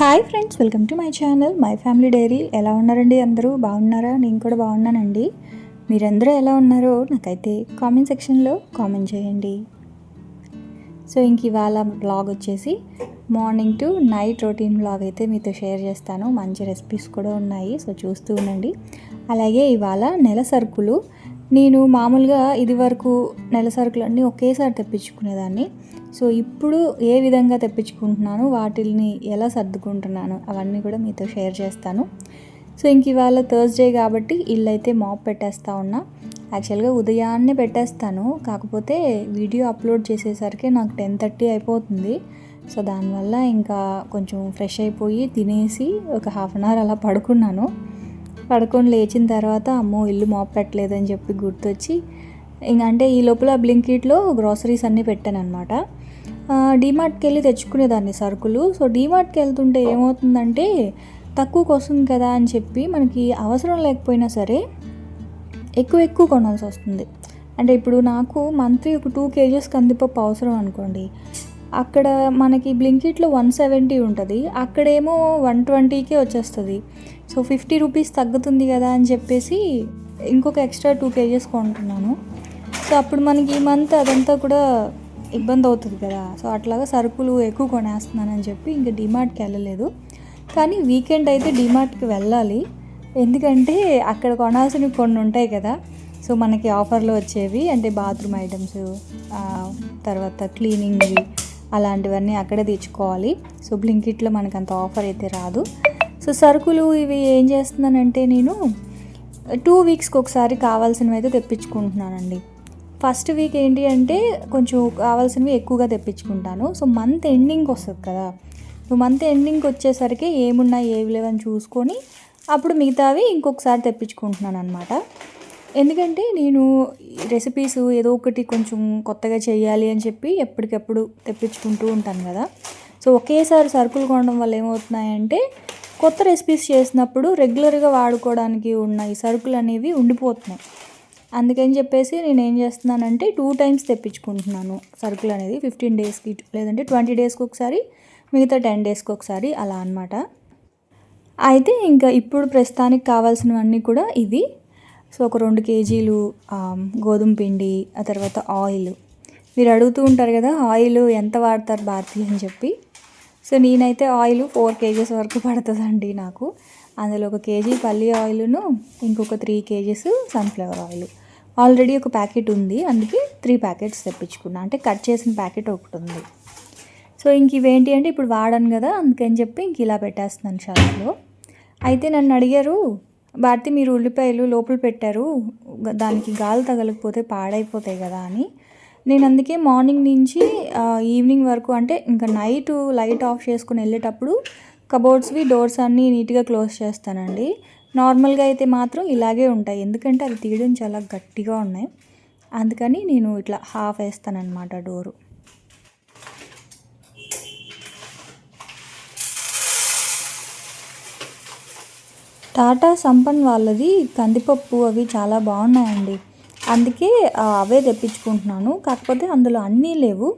Hi friends, welcome to my channel my family dairy. ఎలా ఉన్నారండి? అందరూ బాగున్నారా? నేను కూడా బాగున్నానండి. మీరందరూ ఎలా ఉన్నారో నాకైతే కామెంట్ సెక్షన్లో కామెంట్ చేయండి. సో ఇంక ఇవాళ బ్లాగ్ వచ్చేసి morning to night routine blog అయితే మీతో షేర్ చేస్తాను. మంచి రెసిపీస్ కూడా ఉన్నాయి, సో చూస్తూ ఉండండి. అలాగే ఇవాళ నెల సరుకులు నేను మామూలుగా ఇది వరకు నెల సరుకులు అన్నీ ఒకేసారి తెప్పించుకునేదాన్ని. సో ఇప్పుడు ఏ విధంగా తెప్పించుకుంటున్నాను, వాటిని ఎలా సర్దుకుంటున్నాను అవన్నీ కూడా మీతో షేర్ చేస్తాను. సో ఇంక ఇవాళ థర్స్డే కాబట్టి ఇల్లు అయితే మాప్ పెట్టేస్తూ ఉన్నా. యాక్చువల్గా ఉదయాన్నే పెట్టేస్తాను, కాకపోతే వీడియో అప్లోడ్ చేసేసరికి నాకు 10:30 అయిపోతుంది. సో దానివల్ల ఇంకా కొంచెం ఫ్రెష్ అయిపోయి తినేసి ఒక హాఫ్ అన్ అవర్ అలా పడుకున్నాను. పడుకొని లేచిన తర్వాత అమ్మో ఇల్లు మాప్ పెట్టలేదని చెప్పి గుర్తొచ్చి అంటే ఈ లోపల బ్లింకిట్లో గ్రాసరీస్ అన్నీ పెట్టాను అనమాట. డీమార్ట్కి వెళ్ళి తెచ్చుకునేదాన్ని సరుకులు. సో డీమార్ట్కి వెళ్తుంటే ఏమవుతుందంటే తక్కువకి వస్తుంది కదా అని చెప్పి మనకి అవసరం లేకపోయినా సరే ఎక్కువ కొనాల్సి వస్తుంది. అంటే ఇప్పుడు నాకు మంత్లీ ఒక 2 kgs కందిపప్పు అవసరం అనుకోండి, అక్కడ మనకి బ్లింకిట్లో 170 ఉంటుంది, అక్కడేమో 120కే వచ్చేస్తుంది. సో 50 రూపీస్ తగ్గుతుంది కదా అని చెప్పేసి ఇంకొక ఎక్స్ట్రా 2 kgs కొంటున్నాను. సో అప్పుడు మనకి ఈ మంత్ అదంతా కూడా ఇబ్బంది అవుతుంది కదా. సో అట్లాగా సరుకులు ఎక్కువ కొనేస్తున్నానని చెప్పి ఇంకా డీమార్ట్కి వెళ్ళలేదు. కానీ వీకెండ్ అయితే డీమార్ట్కి వెళ్ళాలి, ఎందుకంటే అక్కడ కొనాల్సినవి కొన్ని ఉంటాయి కదా. సో మనకి ఆఫర్లో వచ్చేవి అంటే బాత్రూమ్ ఐటమ్స్, తర్వాత క్లీనింగ్వి అలాంటివన్నీ అక్కడే తెచ్చుకోవాలి. సో బ్లింకిట్లో మనకు అంత ఆఫర్ అయితే రాదు. సో సరుకులు ఇవి ఏం చేస్తున్నానంటే నేను 2 వీక్స్కి ఒకసారి కావాల్సినవి అయితే తెప్పించుకుంటున్నానండి. ఫస్ట్ వీక్ ఏంటి అంటే కొంచెం కావాల్సినవి ఎక్కువగా తెప్పించుకుంటాను. సో మంత్ ఎండింగ్కి వస్తుంది కదా. సో మంత్ ఎండింగ్కి వచ్చేసరికి ఏమున్నాయి ఏవి లేవని చూసుకొని అప్పుడు మిగతావి ఇంకొకసారి తెప్పించుకుంటున్నాను అనమాట. ఎందుకంటే నేను రెసిపీస్ ఏదో ఒకటి కొంచెం కొత్తగా చేయాలి అని చెప్పి ఎప్పటికెప్పుడు తెప్పించుకుంటూ ఉంటాను కదా. సో ఒకేసారి సరుకులు కొనడం వల్ల ఏమవుతున్నాయంటే కొత్త రెసిపీస్ చేసినప్పుడు రెగ్యులర్గా వాడుకోవడానికి ఉన్న ఈ సరుకులు అనేవి ఉండిపోతున్నాయి. అందుకని చెప్పేసి నేను ఏం చేస్తున్నానంటే 2 times తెప్పించుకుంటున్నాను సరుకులు అనేది. 15 daysకి లేదంటే 20 daysకి ఒకసారి, మిగతా 10 daysకి ఒకసారి అలా అనమాట. అయితే ఇంకా ఇప్పుడు ప్రస్తుతానికి కావాల్సినవన్నీ కూడా ఇవి. సో ఒక 2 kgs గోధుమ పిండి, ఆ తర్వాత ఆయిల్. మీరు అడుగుతూ ఉంటారు కదా ఆయిల్ ఎంత వాడతారు భారతి అని చెప్పి. సో నేనైతే ఆయిల్ 4 kgs వరకు పడుతుందండి నాకు. అందులో 1 kg పల్లి ఆయిల్ను, ఇంకొక 3 kgs సన్ఫ్లవర్ ఆయిల్. ఆల్రెడీ ఒక ప్యాకెట్ ఉంది, అందుకే 3 ప్యాకెట్స్ తెప్పించుకున్నా. అంటే కట్ చేసిన ప్యాకెట్ ఒకటి ఉంది. సో ఇంక ఇవేంటి అంటే ఇప్పుడు వాడాను కదా, అందుకని చెప్పి ఇంక ఇలా పెట్టేస్తున్నాను షాప్లో. అయితే నన్ను అడిగారు, భారతి మీరు ఉల్లిపాయలు లోపల పెట్టారు, దానికి గాలి తగలకపోతే పాడైపోతాయి కదా అని. నేను అందుకే మార్నింగ్ నుంచి ఈవినింగ్ వరకు అంటే ఇంకా నైట్ లైట్ ఆఫ్ చేసుకుని వెళ్ళేటప్పుడు కబోర్డ్స్వి డోర్స్ అన్నీ నీట్గా క్లోజ్ చేస్తానండి. నార్మల్గా అయితే మాత్రం ఇలాగే ఉంటాయి, ఎందుకంటే అవి తీయడం చాలా గట్టిగా ఉన్నాయి. అందుకని నేను ఇట్లా హాఫ్ వేస్తానన్నమాట డోరు. టాటా సంపన్ వాళ్ళది కందిపప్పు అవి చాలా బాగున్నాయండి, అందుకే అవే తెప్పించుకుంటున్నాను. కాకపోతే అందులో అన్నీ లేవు,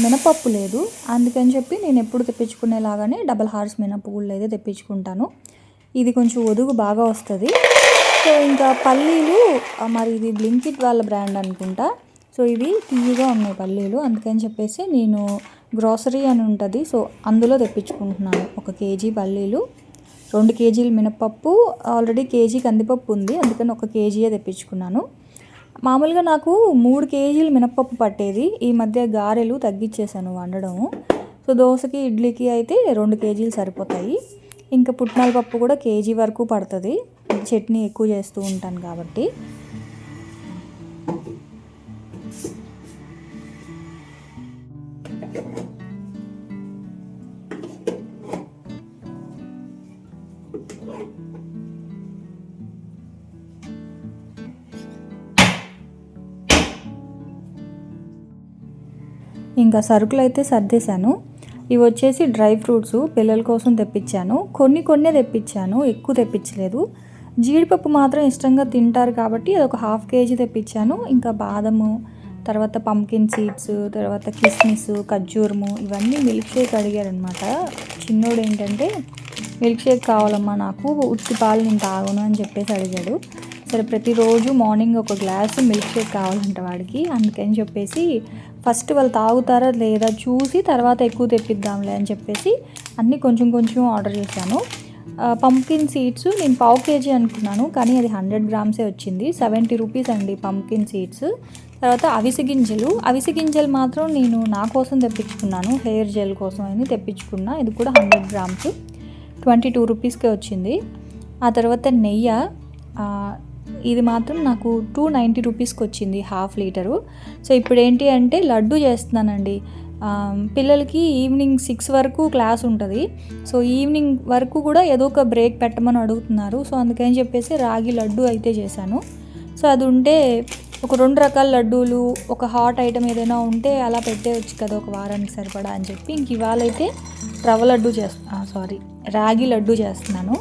మినపప్పు లేదు. అందుకని చెప్పి నేను ఎప్పుడు తెప్పించుకునేలాగానే డబల్ హార్స్ మినపగుళ్ళు అయితే తెప్పించుకుంటాను. ఇది కొంచెం ఒదుగు బాగా వస్తుంది. సో ఇంకా పల్లీలు, మరి ఇది బ్లింకిట్ వాళ్ళ బ్రాండ్ అనుకుంటా. సో ఇవి తీయగా ఉన్నాయి పల్లీలు, అందుకని చెప్పేసి నేను గ్రాసరీ అని ఉంటుంది, సో అందులో తెప్పించుకుంటున్నాను. 1 kg పల్లీలు, 2 kg మినపప్పు, ఆల్రెడీ kg కందిపప్పు ఉంది, అందుకని 1 kg తెప్పించుకున్నాను. మామూలుగా నాకు 3 kg మినపప్పు పట్టేది, ఈ మధ్య గారెలు తగ్గించేసాను వండడము. సో దోశకి ఇడ్లీకి అయితే 2 kg సరిపోతాయి. ఇంకా పుట్నాల పప్పు కూడా kg వరకు పడుతుంది, చట్నీ ఎక్కువ చేస్తూ ఉంటాను కాబట్టి. ఇంకా సరుకులు అయితే సర్దేశాను. ఇవి వచ్చేసి డ్రై ఫ్రూట్స్ పిల్లల కోసం తెప్పించాను. కొన్నే తెప్పించాను, ఎక్కువ తెప్పించలేదు. జీడిపప్పు మాత్రం ఇష్టంగా తింటారు కాబట్టి అది ఒక 1/2 kg తెప్పించాను. ఇంకా బాదము, తర్వాత పంకిన్ సీడ్స్, తర్వాత కిస్మిస్, ఖర్జూరము ఇవన్నీ మిల్క్ షేక్ అడిగారనమాట. చిన్నోడు ఏంటంటే మిల్క్ షేక్ కావాలమ్మా నాకు, ఉత్తి పాలు నేను తాగను అని చెప్పేసి అడిగాడు. సరే ప్రతిరోజు మార్నింగ్ ఒక గ్లాసు మిల్క్ షేక్ కావాలంట వాడికి. అందుకని చెప్పేసి ఫస్ట్ వాళ్ళు తాగుతారా లేదా చూసి తర్వాత ఎక్కువ తెప్పిద్దాంలే అని చెప్పేసి అన్నీ కొంచెం కొంచెం ఆర్డర్ చేశాను. పంకిన్ సీడ్స్ నేను 1/2 kg అనుకున్నాను, కానీ అది 100 గ్రామ్సే వచ్చింది. 70 రూపీస్ అండి పంకిన్ సీడ్స్. తర్వాత అవిసె గింజలు మాత్రం నేను నా కోసం తెప్పించుకున్నాను, హెయిర్ జెల్ కోసం అని తెప్పించుకున్నా. ఇది కూడా 100 గ్రామ్స్ 22 రూపీస్కే వచ్చింది. ఆ తర్వాత నెయ్యి, ఇది మాత్రం నాకు 290 రూపీస్కి వచ్చింది 1/2 లీటరు. సో ఇప్పుడు ఏంటి అంటే లడ్డు చేస్తున్నానండి. పిల్లలకి ఈవినింగ్ 6 వరకు క్లాస్ ఉంటుంది. సో ఈవినింగ్ వరకు కూడా ఏదో ఒక బ్రేక్ పెట్టమని అడుగుతున్నారు. సో అందుకని చెప్పేసి రాగి లడ్డు అయితే చేశాను. సో అది ఉంటే ఒక 2 రకాల లడ్డూలు, ఒక హాట్ ఐటమ్ ఏదైనా ఉంటే అలా పెట్టేయచ్చు కదా ఒక వారానికి సరిపడా అని చెప్పి ఇంక ఇవాళ అయితే రాగి లడ్డు చేస్తున్నాను.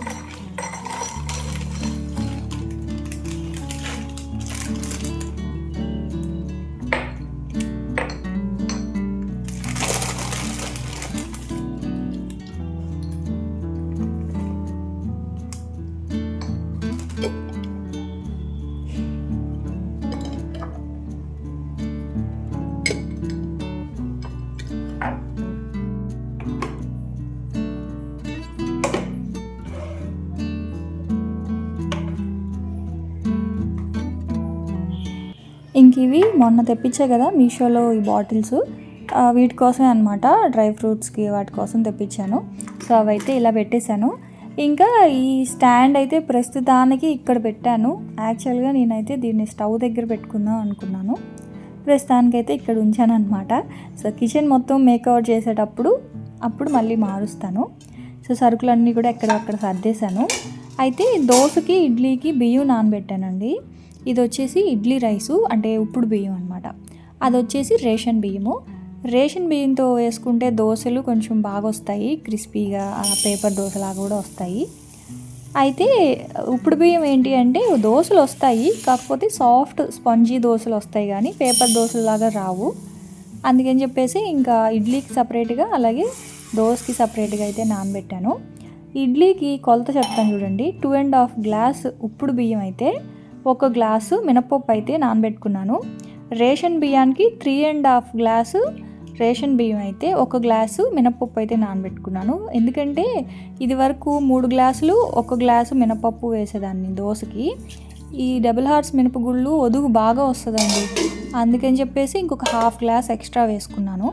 ఇంక ఇవి మొన్న తెప్పించా కదా మీషోలో ఈ బాటిల్స్, వీటి కోసమే అనమాట, డ్రై ఫ్రూట్స్కి వాటి కోసం తెప్పించాను. సో అవైతే ఇలా పెట్టేశాను. ఇంకా ఈ స్టాండ్ అయితే ప్రస్తుతానికి ఇక్కడ పెట్టాను. యాక్చువల్గా నేనైతే దీన్ని స్టవ్ దగ్గర పెట్టుకుందాం అనుకున్నాను, ప్రస్తుతానికైతే ఇక్కడ ఉంచాను అనమాట. సో కిచెన్ మొత్తం మేకవర్ చేసేటప్పుడు మళ్ళీ మారుస్తాను. సో సరుకులన్నీ కూడా ఎక్కడక్కడ సర్దేశాను. అయితే దోశకి ఇడ్లీకి బియ్యం నానబెట్టానండి. ఇది వచ్చేసి ఇడ్లీ రైసు, అంటే ఉప్పుడు బియ్యం అనమాట. అది వచ్చేసి రేషన్ బియ్యంతో వేసుకుంటే దోశలు కొంచెం బాగా వస్తాయి, క్రిస్పీగా, పేపర్ దోశలాగా కూడా వస్తాయి. అయితే ఉప్పుడు బియ్యం ఏంటి అంటే దోశలు వస్తాయి, కాకపోతే సాఫ్ట్ స్పాంజీ దోశలు వస్తాయి కానీ పేపర్ దోశలాగా రావు. అందుకని చెప్పేసి ఇంకా ఇడ్లీకి సపరేట్గా, అలాగే దోశకి సపరేట్గా అయితే నానబెట్టాను. ఇడ్లీకి కొలత చెప్తాను చూడండి. 2.5 గ్లాస్ ఉప్పుడు బియ్యం అయితే 1 గ్లాసు మినపప్పు అయితే నానబెట్టుకున్నాను. రేషన్ బియ్యానికి 3.5 గ్లాసు రేషన్ బియ్యం అయితే 1 గ్లాసు మినపప్పు అయితే నానబెట్టుకున్నాను. ఎందుకంటే ఇది వరకు 3 గ్లాసులు 1 గ్లాసు మినపప్పు వేసేదాన్ని దోశకి. ఈ డబుల్ హార్స్ మినపగుళ్ళు ఒదుగు బాగా వస్తుందండి, అందుకని చెప్పేసి ఇంకొక 1/2 గ్లాస్ ఎక్స్ట్రా వేసుకున్నాను.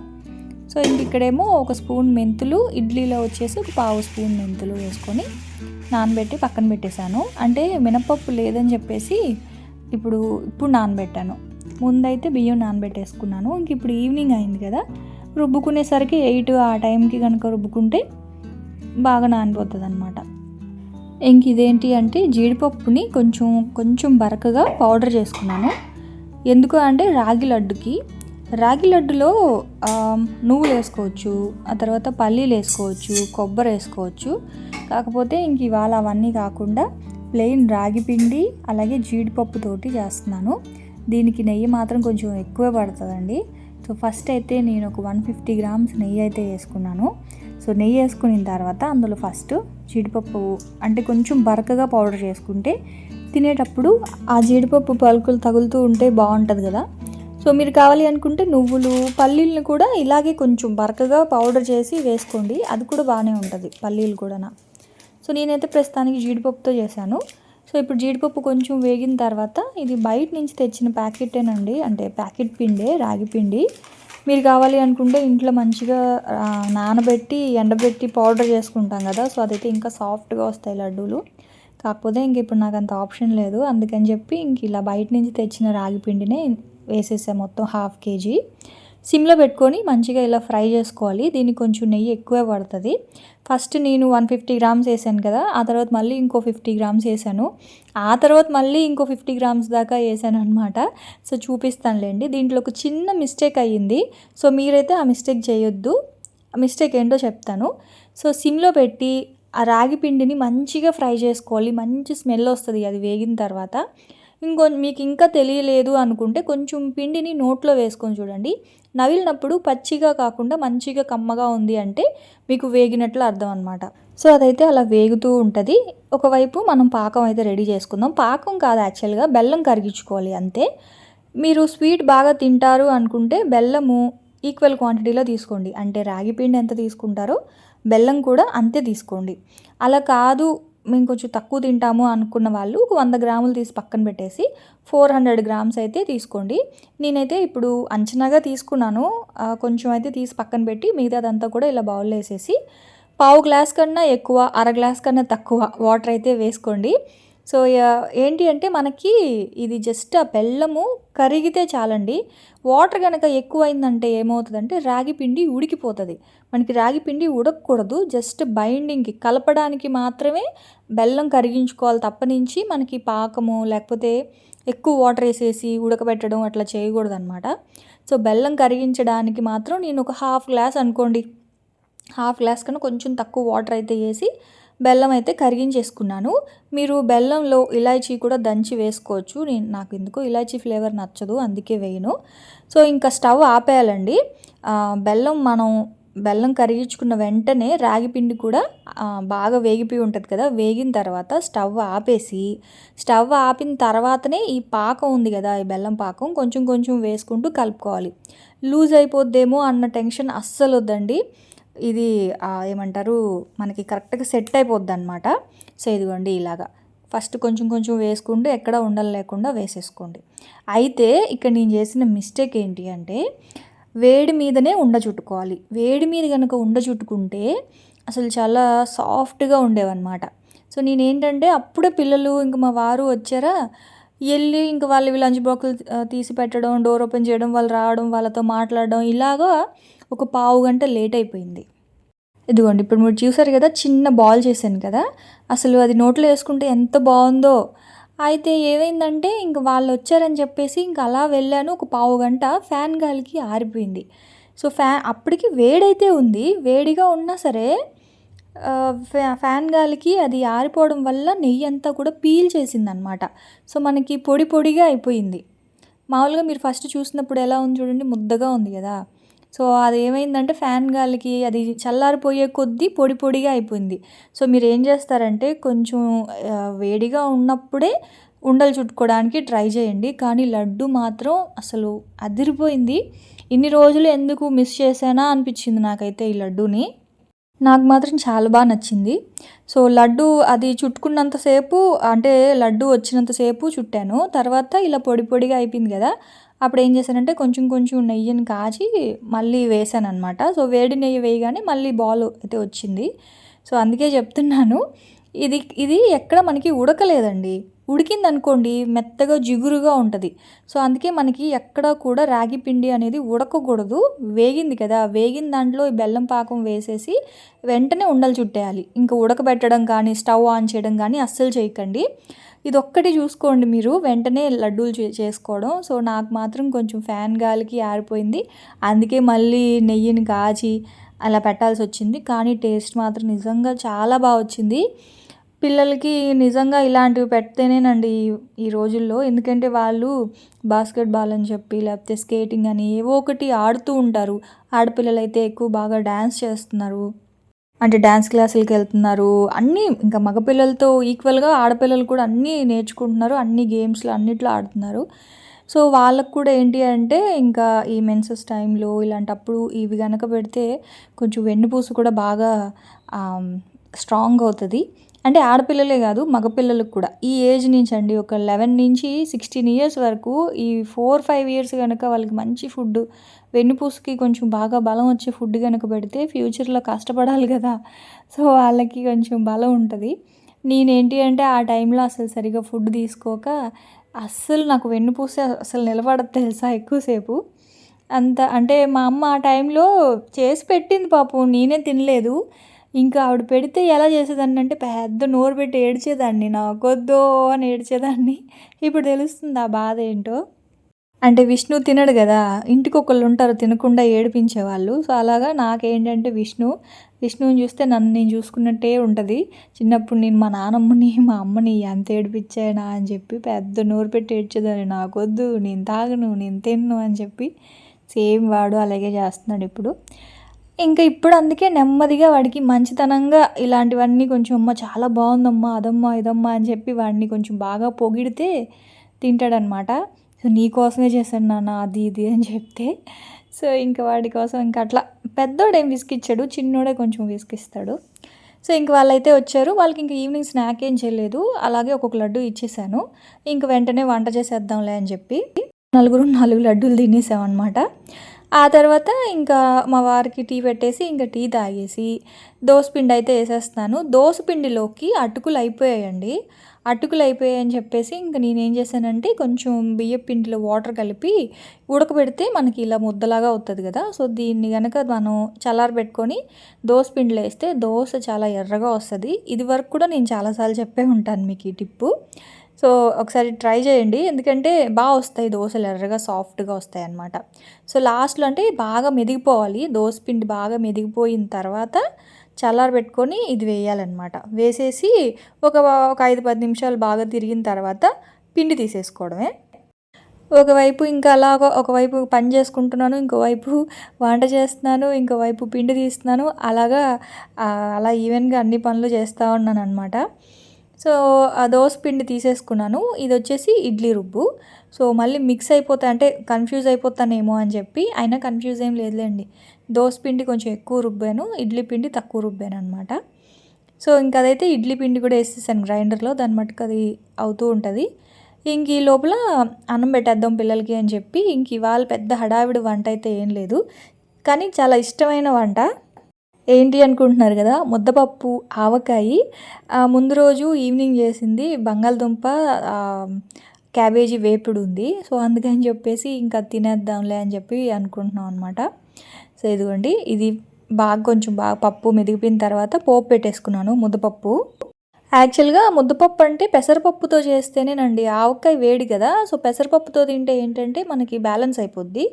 సో ఇంక ఇక్కడేమో 1 స్పూన్ మెంతులు, ఇడ్లీలో వచ్చేసి 1 పావు స్పూన్ మెంతులు వేసుకొని నానబెట్టి పక్కన పెట్టేశాను. అంటే మినపప్పు లేదని చెప్పేసి ఇప్పుడు నానబెట్టాను. ముందైతే బియ్యం నానబెట్టేసుకున్నాను. ఇంక ఇప్పుడు ఈవినింగ్ అయింది కదా, రుబ్బుకునేసరికి 8 ఆ టైంకి కనుక రుబ్బుకుంటే బాగా నానిపోతుంది అనమాట. ఇంక ఇదేంటి అంటే జీడిపప్పుని కొంచెం బరకగా పౌడర్ చేసుకున్నాను. ఎందుకు అంటే రాగి లడ్డులో నువ్వులు వేసుకోవచ్చు, ఆ తర్వాత పల్లీలు వేసుకోవచ్చు, కొబ్బరి వేసుకోవచ్చు. కాకపోతే ఇంక ఇవాళ అవన్నీ కాకుండా ప్లెయిన్ రాగి పిండి అలాగే జీడిపప్పుతోటి చేస్తున్నాను. దీనికి నెయ్యి మాత్రం కొంచెం ఎక్కువ పడుతుందండి. సో ఫస్ట్ అయితే నేను ఒక 150 గ్రామ్స్ నెయ్యి అయితే వేసుకున్నాను. సో నెయ్యి వేసుకున్న తర్వాత అందులో ఫస్ట్ జీడిపప్పు అంటే కొంచెం బరకగా పౌడర్ చేసుకుంటే తినేటప్పుడు ఆ జీడిపప్పు పలుకులు తగులుతూ ఉంటే బాగుంటుంది కదా. సో మీరు కావాలి అనుకుంటే నువ్వులు, పల్లీలను కూడా ఇలాగే కొంచెం బరకగా పౌడర్ చేసి వేసుకోండి, అది కూడా బాగానే ఉంటుంది పల్లీలు కూడా. సో నేనైతే ప్రస్తుతానికి జీడిపప్పుతో చేశాను. సో ఇప్పుడు జీడిపప్పు కొంచెం వేగిన తర్వాత ఇది బయట నుంచి తెచ్చిన ప్యాకెటేనండి, అంటే ప్యాకెట్ పిండే, రాగి పిండి. మీరు కావాలి అనుకుంటే ఇంట్లో మంచిగా నానబెట్టి ఎండబెట్టి పౌడర్ చేసుకుంటాం కదా, సో అదైతే ఇంకా సాఫ్ట్గా వస్తాయి లడ్డూలు. కాకపోతే ఇంక ఇప్పుడు నాకు అంత ఆప్షన్ లేదు, అందుకని చెప్పి ఇంక ఇలా బయట నుంచి తెచ్చిన రాగి పిండినే వేసేసా మొత్తం 1/2 kg. సిమ్లో పెట్టుకొని మంచిగా ఇలా ఫ్రై చేసుకోవాలి. దీనికి కొంచెం నెయ్యి ఎక్కువే పడుతుంది. ఫస్ట్ నేను 150 గ్రామ్స్ వేసాను కదా, ఆ తర్వాత మళ్ళీ ఇంకో 50 గ్రామ్స్ వేసాను, ఆ తర్వాత మళ్ళీ ఇంకో 50 గ్రామ్స్ దాకా వేసాను అనమాట. సో చూపిస్తానులేండి. దీంట్లో ఒక చిన్న మిస్టేక్ అయ్యింది, సో మీరైతే ఆ మిస్టేక్ చేయొద్దు. ఆ మిస్టేక్ ఏంటో చెప్తాను. సో సిమ్లో పెట్టి ఆ రాగి పిండిని మంచిగా ఫ్రై చేసుకోవాలి, మంచి స్మెల్ వస్తుంది అది వేగిన తర్వాత. మీకు ఇంకా తెలియలేదు అనుకుంటే కొంచెం పిండిని నోట్లో వేసుకొని చూడండి. నవిలినప్పుడు పచ్చిగా కాకుండా మంచిగా కమ్మగా ఉంది అంటే మీకు వేగినట్లు అర్థం అనమాట. సో అదైతే అలా వేగుతూ ఉంటుంది. ఒకవైపు మనం పాకం అయితే రెడీ చేసుకుందాం. పాకం కాదు, యాక్చువల్గా బెల్లం కరిగించుకోవాలి అంతే. మీరు స్వీట్ బాగా తింటారు అనుకుంటే బెల్లము ఈక్వల్ క్వాంటిటీలో తీసుకోండి. అంటే రాగి పిండి ఎంత తీసుకుంటారో బెల్లం కూడా అంతే తీసుకోండి. అలా కాదు మేము కొంచెం తక్కువ తింటాము అనుకున్న వాళ్ళు ఒక 100 గ్రాములు తీసి పక్కన పెట్టేసి 400 గ్రామ్స్ అయితే తీసుకోండి. నేనైతే ఇప్పుడు అంచనాగా తీసుకున్నాను. కొంచెం అయితే తీసి పక్కన పెట్టి మిగతాదంతా కూడా ఇలా బౌల్లో వేసేసి పావు గ్లాస్ కన్నా ఎక్కువ, అర గ్లాస్ కన్నా తక్కువ వాటర్ అయితే వేసుకోండి. సో ఏంటి అంటే మనకి ఇది జస్ట్ ఆ బెల్లము కరిగితే చాలండి. వాటర్ కనుక ఎక్కువైందంటే ఏమవుతుందంటే రాగి పిండి ఉడికిపోతుంది. మనకి రాగి పిండి ఉడకకూడదు, జస్ట్ బైండింగ్కి కలపడానికి మాత్రమే బెల్లం కరిగించుకోవాలి తప్పనించి మనకి పాకము లేకపోతే ఎక్కువ వాటర్ వేసేసి ఉడకబెట్టడం అట్లా చేయకూడదనమాట. సో బెల్లం కరిగించడానికి మాత్రం నేను ఒక హాఫ్ గ్లాస్ అనుకోండి, హాఫ్ గ్లాస్ కన్నా కొంచెం తక్కువ వాటర్ అయితే వేసి బెల్లం అయితే కరిగించేసుకున్నాను. మీరు బెల్లంలో ఇలాచీ కూడా దంచి వేసుకోవచ్చు. నాకు ఎందుకో ఇలాచీ ఫ్లేవర్ నచ్చదు, అందుకే వేయను. సో ఇంకా స్టవ్ ఆపేయాలండి. బెల్లం కరిగించుకున్న వెంటనే రాగి పిండి కూడా బాగా వేగిపోయి ఉంటుంది కదా, వేగిన తర్వాత స్టవ్ ఆపిన తర్వాతనే ఈ పాకం ఉంది కదా, ఈ బెల్లం పాకం కొంచెం కొంచెం వేసుకుంటూ కలుపుకోవాలి. లూజ్ అయిపోద్దేమో అన్న టెన్షన్ అస్సలు వద్దండి. ఇది ఏమంటారు మనకి కరెక్ట్గా సెట్ అయిపోద్ది అనమాట. సో ఇదిగోండి ఇలాగా ఫస్ట్ కొంచెం కొంచెం వేసుకుంటూ ఎక్కడ ఉండలు లేకుండా వేసేసుకోండి. అయితే ఇక్కడ నేను చేసిన మిస్టేక్ ఏంటి అంటే వేడి మీదనే ఉండ చుట్టుకోవాలి. వేడి మీద కనుక ఉండ చుట్టుకుంటే అసలు చాలా సాఫ్ట్గా ఉండేవన్నమాట. సో నేనేంటంటే అప్పుడే పిల్లలు ఇంకా మా వారు వచ్చారా, వెళ్ళి ఇంకా వాళ్ళు లంచ్ బాక్సులు తీసి పెట్టడం, డోర్ ఓపెన్ చేయడం, వాళ్ళు రావడం, వాళ్ళతో మాట్లాడడం, ఇలాగా ఒక పావు గంట లేట్ అయిపోయింది. ఇదిగోండి ఇప్పుడు మీరు చూసారు కదా, చిన్న బాల్ చేశాను కదా, అసలు అది నోట్లో వేసుకుంటే ఎంత బాగుందో. అయితే ఏమైందంటే ఇంక వాళ్ళు వచ్చారని చెప్పేసి ఇంక అలా వెళ్ళాను. ఒక పావు గంట ఫ్యాన్ గాలికి ఆరిపోయింది. సో అప్పటికి వేడైతే ఉంది, వేడిగా ఉన్నా సరే ఫ్యాన్ గాలికి అది ఆరిపోవడం వల్ల నెయ్యి అంతా కూడా పీల్చేసింది అనమాట. సో మనకి పొడి పొడిగా అయిపోయింది. మామూలుగా మీరు ఫస్ట్ చూసినప్పుడు ఎలా ఉంది చూడండి, ముద్దగా ఉంది కదా. సో అది ఏమైందంటే ఫ్యాన్ గాలికి అది చల్లారిపోయే కొద్దీ పొడి పొడిగా అయిపోయింది. సో మీరు ఏం చేస్తారంటే కొంచెం వేడిగా ఉన్నప్పుడే ఉండలు చుట్టుకోవడానికి ట్రై చేయండి. కానీ లడ్డు మాత్రం అసలు అదిరిపోయింది. ఇన్ని రోజులు ఎందుకు మిస్ చేశానా అనిపించింది నాకైతే ఈ లడ్డూని. నాకు మాత్రం చాలా బాగా నచ్చింది. సో లడ్డు అది చుట్టుకున్నంతసేపు, అంటే లడ్డు వచ్చినంతసేపు చుట్టాను. తర్వాత ఇలా పొడి పొడిగా అయిపోయింది కదా, అప్పుడు ఏం చేశానంటే కొంచెం కొంచెం నెయ్యిని కాచి మళ్ళీ వేసాను అనమాట. సో వేడి నెయ్యి వేయగానే మళ్ళీ బాల్ అయితే వచ్చింది. సో అందుకే చెప్తున్నాను, ఇది ఎక్కడ మనకి ఉడకలేదండి. ఉడికిందనుకోండి మెత్తగా జిగురుగా ఉంటుంది. సో అందుకే మనకి ఎక్కడ కూడా రాగి పిండి అనేది ఉడకకూడదు. వేగింది కదా, వేగిన దాంట్లో ఈ బెల్లం పాకం వేసేసి వెంటనే ఉండలు చుట్టేయాలి. ఇంకా ఉడకబెట్టడం కానీ స్టవ్ ఆన్ చేయడం కానీ అస్సలు చేయకండి. ఇది ఒక్కటి చూసుకోండి మీరు వెంటనే లడ్డూలు చేసుకోవడం. సో నాకు మాత్రం కొంచెం ఫ్యాన్ గాలికి ఆరిపోయింది, అందుకే మళ్ళీ నెయ్యిని కాచి అలా పెట్టాల్సి వచ్చింది. కానీ టేస్ట్ మాత్రం నిజంగా చాలా బాగా వచ్చింది. పిల్లలకి నిజంగా ఇలాంటివి పెడితేనేనండి ఈ రోజుల్లో, ఎందుకంటే వాళ్ళు బాస్కెట్బాల్ అని చెప్పి లేకపోతే స్కేటింగ్ అని ఏవో ఒకటి ఆడుతూ ఉంటారు. ఆడపిల్లలు అయితే ఎక్కువ బాగా డ్యాన్స్ చేస్తున్నారు, అంటే డ్యాన్స్ క్లాసులకి వెళ్తున్నారు. అన్నీ ఇంకా మగపిల్లలతో ఈక్వల్గా ఆడపిల్లలు కూడా అన్నీ నేర్చుకుంటున్నారు, అన్ని గేమ్స్లో అన్నిట్లో ఆడుతున్నారు. సో వాళ్ళకు కూడా ఏంటి అంటే ఇంకా ఈ మెన్సెస్ టైంలో ఇలాంటప్పుడు ఇవి కనుక పెడితే కొంచెం వెన్నుపూస కూడా బాగా స్ట్రాంగ్ అవుతుంది. అంటే ఆడపిల్లలే కాదు మగపిల్లలకు కూడా ఈ ఏజ్ నుంచి అండి, ఒక 11 నుంచి 16 ఇయర్స్ వరకు, ఈ 4-5 ఇయర్స్ కనుక వాళ్ళకి మంచి ఫుడ్, వెన్నుపూసకి కొంచెం బాగా బలం వచ్చే ఫుడ్ కనుక పెడితే ఫ్యూచర్లో కష్టపడాలి కదా, సో వాళ్ళకి కొంచెం బలం ఉంటుంది. నేనేంటి అంటే ఆ టైంలో అసలు సరిగా ఫుడ్ తీసుకోక అస్సలు నాకు వెన్నుపూస అసలు నిలబడదు తెలుసా ఎక్కువసేపు. అంటే మా అమ్మ ఆ టైంలో చేసి పెట్టింది పాపం, నేనే తినలేదు. ఇంకా ఆవిడ పెడితే ఎలా చేసేదాన్ని అంటే పెద్ద నోరు పెట్టి ఏడ్చేదాన్ని, నాకొద్దో అని ఏడ్చేదాన్ని. ఇప్పుడు తెలుస్తుంది ఆ బాధ ఏంటో. అంటే విష్ణు తినడు గదా! ఇంటికొకళ్ళుంటారు తినకుండా ఏడిపించేవాళ్ళు. సో, అలాగా నాకేంటంటే విష్ణువుని చూస్తే నన్ను నేను చూసుకున్నట్టే ఉంటది. చిన్నప్పుడు నేను మా నానమ్మని, మా అమ్మని ఎంత ఏడిపిచ్చానా అని చెప్పి పెద్ద నోరు పెట్టి ఏడ్చేదాన్ని. నాకొద్దు, నేను తాగను, నేను తినను అని చెప్పి. సేమ్ వాడు అలాగే చేస్తున్నాడిప్పుడు. ఇంకా ఇప్పుడు అందుకే నెమ్మదిగా వాడికి మంచితనంగా ఇలాంటివన్నీ కొంచెం అమ్మ చాలా బావుందమ్మా, అదమ్మా, ఇదమ్మా అని చెప్పి వాడిని కొంచెం బాగా పొగిడితే తింటాడనమాట. సో, నీకోసమే చేశాను నాన్న అది ఇది అని చెప్తే, సో, ఇంక వాడి కోసం ఇంక అట్లా పెద్దోడేం విసిగిచ్చడు. చిన్నోడే కొంచెం విసిగిస్తాడు. సో, ఇంక వాళ్ళైతే వచ్చారు. వాళ్ళకి ఇంక ఈవినింగ్ స్నాక్ ఏం చేయలేదు. అలాగే ఒక్కొక్క లడ్డు ఇచ్చేసాను. ఇంక వెంటనే వంట చేసేద్దాంలే అని చెప్పి నలుగురు 4 లడ్డూలు తినేసామనమాట. ఆ తర్వాత ఇంకా మా వారికి టీ పెట్టేసి ఇంక టీ తాగేసి దోసపిండి అయితే ఏసేస్తున్నాను. దోసపిండిలోకి అటుకులు అయిపోయాయండి. అటుకులు అయిపోయాయని చెప్పేసి ఇంక నేనేం చేశానంటే కొంచెం బియ్యపు పిండిలో వాటర్ కలిపి ఉడకబెడితే మనకి ఇలా ముద్దలాగా అవుతది కదా! సో, దీన్ని గనక మనం చల్లారబెట్టుకొని దోసపిండిలో ఏస్తే దోస చాలా ఎర్రగా వస్తది. ఇది వరకు కూడా నేను చాలా సార్లు చెప్పే ఉంటాను మీకు ఈ టిప్పు. సో, ఒకసారి ట్రై చేయండి. ఎందుకంటే వస్తాయి దోసలు ఎర్రగా సాఫ్ట్‌గా వస్తాయన్నమాట. సో, లాస్ట్‌లో అంటే బాగా మెదిగిపోవాలి. దోసపిండి బాగా మెదిగిపోయిన తర్వాత చల్లారబెట్టుకొని ఇది వేయాలన్నమాట. వేసేసి ఒక ఒక 5, 10 నిమిషాలు బాగా తిరిగిన తర్వాత పిండి తీసేసుకోవడమే. ఒకవైపు ఇంకా అలాగ ఒకవైపు పని చేసుకుంటున్నాను. ఇంకోవైపు వంట చేస్తున్నాను. ఇంకోవైపు పిండి తీస్తున్నాను. అలాగా అలా ఈవెన్‌గా అన్ని పనులు చేస్తా ఉన్నాననమాట. సో, ఆ దోస పిండి తీసేసుకున్నాను. ఇదొచ్చేసి ఇడ్లీ రుబ్బు. సో, మళ్ళీ మిక్స్ అయిపోతా అంటే కన్‌ఫ్యూజ్ అయిపోతానేమో అని చెప్పి అయినా కన్‌ఫ్యూజ్ ఏం లేదులెండి. దోస పిండి కొంచెం ఎక్కువ రుబ్బాను. ఇడ్లీ పిండి తక్కువ రుబ్బాననమాట. సో, ఇంకదైతే ఇడ్లీ పిండి కూడా ఏసేసాను గ్రైండర్‌లో. దాని మట్టుకు అది అవుతూ ఉంటది. ఇంక ఈ లోపల అన్నం పెట్టేద్దాం పిల్లలకి అని చెప్పి ఇంక ఇవాళ పెద్ద హడావిడి వంట అయితే ఏం లేదు. కానీ చాలా ఇష్టమైన వంట. ఏంటి అనుకుంటున్నారు కదా! ముద్దపప్పు, ఆవకాయి. ముందు రోజు ఈవినింగ్ చేసింది బంగాళదుంప, ఆహ్, క్యాబేజీ వేపుడుంది. సో, అందుకని చెప్పేసి ఇంకా తినేద్దాంలే అని చెప్పి అనుకుంటున్నాం అనమాట. సో, ఇదిగోండి ఇది కొంచెం బాగా పప్పు మెదిగిపోయిన తర్వాత పోపు పెట్టేసుకున్నాను ముద్దపప్పు. యాక్చువల్‌గా ముద్దపప్పు అంటే పెసరపప్పుతో చేస్తేనేనండి. ఆవకాయ వేడి కదా! సో, పెసరపప్పుతో తింటే ఏంటంటే మనకి బ్యాలెన్స్ అయిపోద్ది.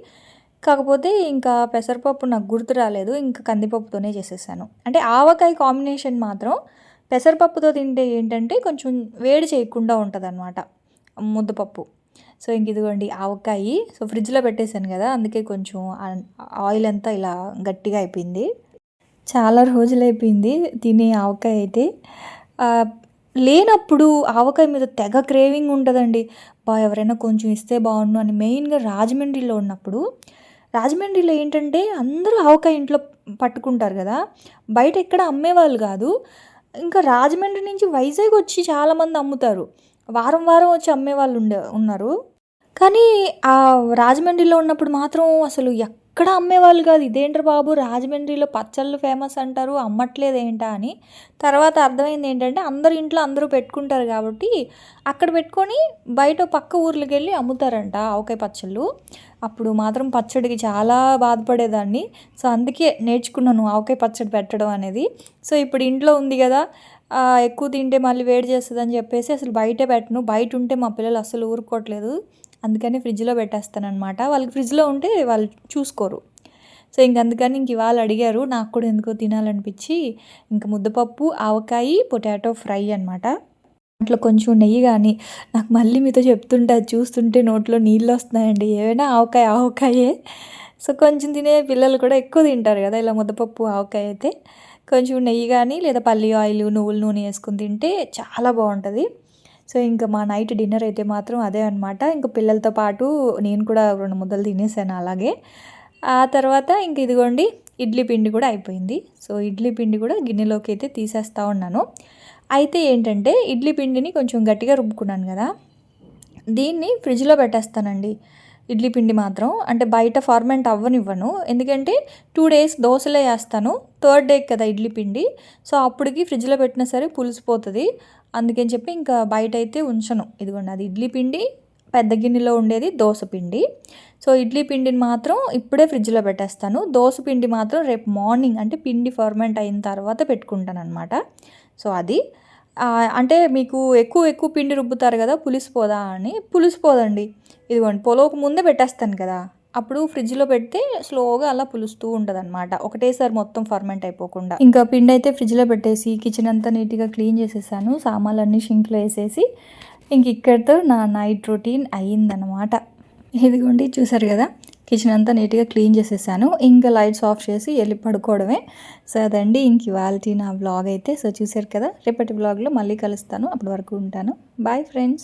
కాకపోతే ఇంకా పెసరపప్పు నాకు గుర్తు రాలేదు. ఇంకా కందిపప్పుతోనే చేసేసాను. అంటే ఆవకాయ కాంబినేషన్ మాత్రం పెసరపప్పుతో తింటే ఏంటంటే కొంచెం వేడి చేయకుండా ఉంటదనమాట ముద్దపప్పు. సో, ఇంక ఇదిగోండి ఆవకాయి. సో, ఫ్రిడ్జ్‌లో పెట్టేసాను కదా! అందుకే కొంచెం ఆయిల్ అంతా ఇలా గట్టిగా అయిపోయింది. చాలా రోజులైపోయింది తిని ఆవకాయ అయితే. ఆహ్, లేనప్పుడు ఆవకాయ మీద తెగ క్రేవింగ్ ఉంటదండి. ఎవరైనా కొంచెం ఇస్తే బావుండు అని. మెయిన్‌గా రాజమండ్రిలో ఉన్నప్పుడు, రాజమండ్రిలో ఏంటంటే అందరూ ఆవకాయ ఇంట్లో పట్టుకుంటారు గదా! బయట ఎక్కడ అమ్మేవాళ్ళు గాదు. ఇంకా రాజమండ్రి నుంచి వైజాగ్ వచ్చి చాలామంది అమ్ముతారు. వారం వారం వచ్చి అమ్మేవాళ్ళు ఉన్నారు. కానీ రాజమండ్రిలో ఉన్నప్పుడు మాత్రం అసలు ఎక్కడ అమ్మేవాళ్ళు కాదు. ఇదేంట్రా బాబు రాజమండ్రిలో పచ్చళ్ళు ఫేమస్ అంటారు అమ్మట్లేదేంటా అని. తర్వాత అర్థమైంది ఏంటంటే అందరి ఇంట్లో అందరూ పెట్టుకుంటారు కాబట్టి అక్కడ పెట్టుకొని బయట పక్క ఊర్లకెళ్ళి అమ్ముతారంట ఆవకాయ పచ్చళ్ళు. అప్పుడు మాత్రం పచ్చడికి చాలా బాధపడేదాన్ని. సో, అందుకే నేర్చుకున్నాను ఆవకాయ పచ్చడి పెట్టడం అనేది. సో, ఇప్పుడు ఇంట్లో ఉంది కదా! ఎక్కువ తింటే మళ్ళీ వేడి చేస్తదని చెప్పేసి అసలు బయటే పెట్టను. బయట ఉంటే మా పిల్లలు అస్సలు ఊరుకోవట్లేదు. అందుకని ఫ్రిడ్జ్‌లో పెట్టేస్తాననమాట. వాళ్ళకి ఫ్రిడ్జ్‌లో ఉంటే వాళ్ళు చూసుకోరు. సో, అందుకని ఇవాళ అడిగారు. నాకు కూడా ఎందుకో తినాలనిపించి ఇంక ముద్దపప్పు, ఆవకాయి, పొటాటో ఫ్రై అనమాట. దాంట్లో కొంచెం నెయ్యి గాని నాకు మళ్ళీ మీతో చెప్తుంటే అది చూస్తుంటే నోట్లో నీళ్ళొస్తున్నాయండి. ఏవైనా ఆవకాయే. సో, కొంచెం తినే పిల్లలు కూడా ఎక్కువ తింటారు కదా! ఇలా ముద్దపప్పు, ఆవకాయ అయితే. కొంచెం నెయ్యి గాని లేదా పల్లి ఆయిలు, నువ్వుల నూనె ఏసుకొని తింటే చాలా బావుంటది. సో, ఇంక మా నైట్ డిన్నర్ అయితే మాత్రం అదే అనమాట. ఇంక పిల్లలతో పాటు నేను కూడా 2 ముద్దలు తినేసాను అలాగే. ఆ తర్వాత ఇంక ఇదిగోండి ఇడ్లీ పిండి కూడా అయిపోయింది. సో, ఇడ్లీ పిండి కూడా గిన్నెలోకి అయితే తీసేస్తా ఉన్నాను. అయితే ఏంటంటే ఇడ్లీ పిండిని కొంచెం గట్టిగా రుబ్బుకున్నాను గదా! దీన్ని ఫ్రిడ్జ్‌లో పెట్టేస్తానండి. ఇడ్లీ పిండి మాత్రం. అంటే బయట ఫర్మెంట్ అవ్వనివ్వను. ఎందుకంటే 2 డేస్ దోసలే ఏస్తాను. థర్డ్ డేకి కదా ఇడ్లీ పిండి. సో, అప్పటికి ఫ్రిడ్జ్‌లో పెట్టినా సరే పులిసిపోతది. అందుకని చెప్పి ఇంకా బయటైతే ఉంచను. ఇదిగోండి అది ఇడ్లీ పిండి, పెద్ద గిన్నెలో ఉండేది దోస పిండి. సో, ఇడ్లీ పిండిని మాత్రం ఇప్పుడే ఫ్రిడ్జ్‌లో పెట్టేస్తాను. దోస పిండి మాత్రం రేపు మార్నింగ్ అంటే పిండి ఫర్మెంట్ అయిన తర్వాత పెట్టుకుంటాననమాట. సో, అది. అంటే మీకు ఎక్కువ పిండి రుబ్బుతారు కదా పులిసిపోదా అని, పులిసిపోదండి. ఇదిగోండి పొలోకు ముందే పెట్టేస్తాను కదా, అప్పుడు ఫ్రిడ్జ్లో పెడితే స్లోగా అలా పులుస్తూ ఉంటుందన్నమాట, ఒకటేసారి మొత్తం ఫర్మెంట్ అయిపోకుండా. ఇంకా పిండి అయితే ఫ్రిడ్జ్లో పెట్టేసి కిచెన్ అంతా నీట్గా క్లీన్ చేసేసాను, సామాన్లన్నీ షింక్లో వేసేసి ఇంక ఇక్కడితో నా నైట్ రొటీన్ అయ్యిందనమాట. ఇదిగోండి చూసారు కదా, కిచెన్ అంతా నీట్గా క్లీన్ చేసేసాను, ఇంకా లైట్స్ ఆఫ్ చేసి వెళ్ళి పడుకోవడమే. సో అదండి ఇంక ఇవాళ నా వ్లాగ్ అయితే. సో చూసారు కదా, రేపటి వ్లాగ్లో మళ్ళీ కలుస్తాను, అప్పటి వరకు ఉంటాను. Bye friends.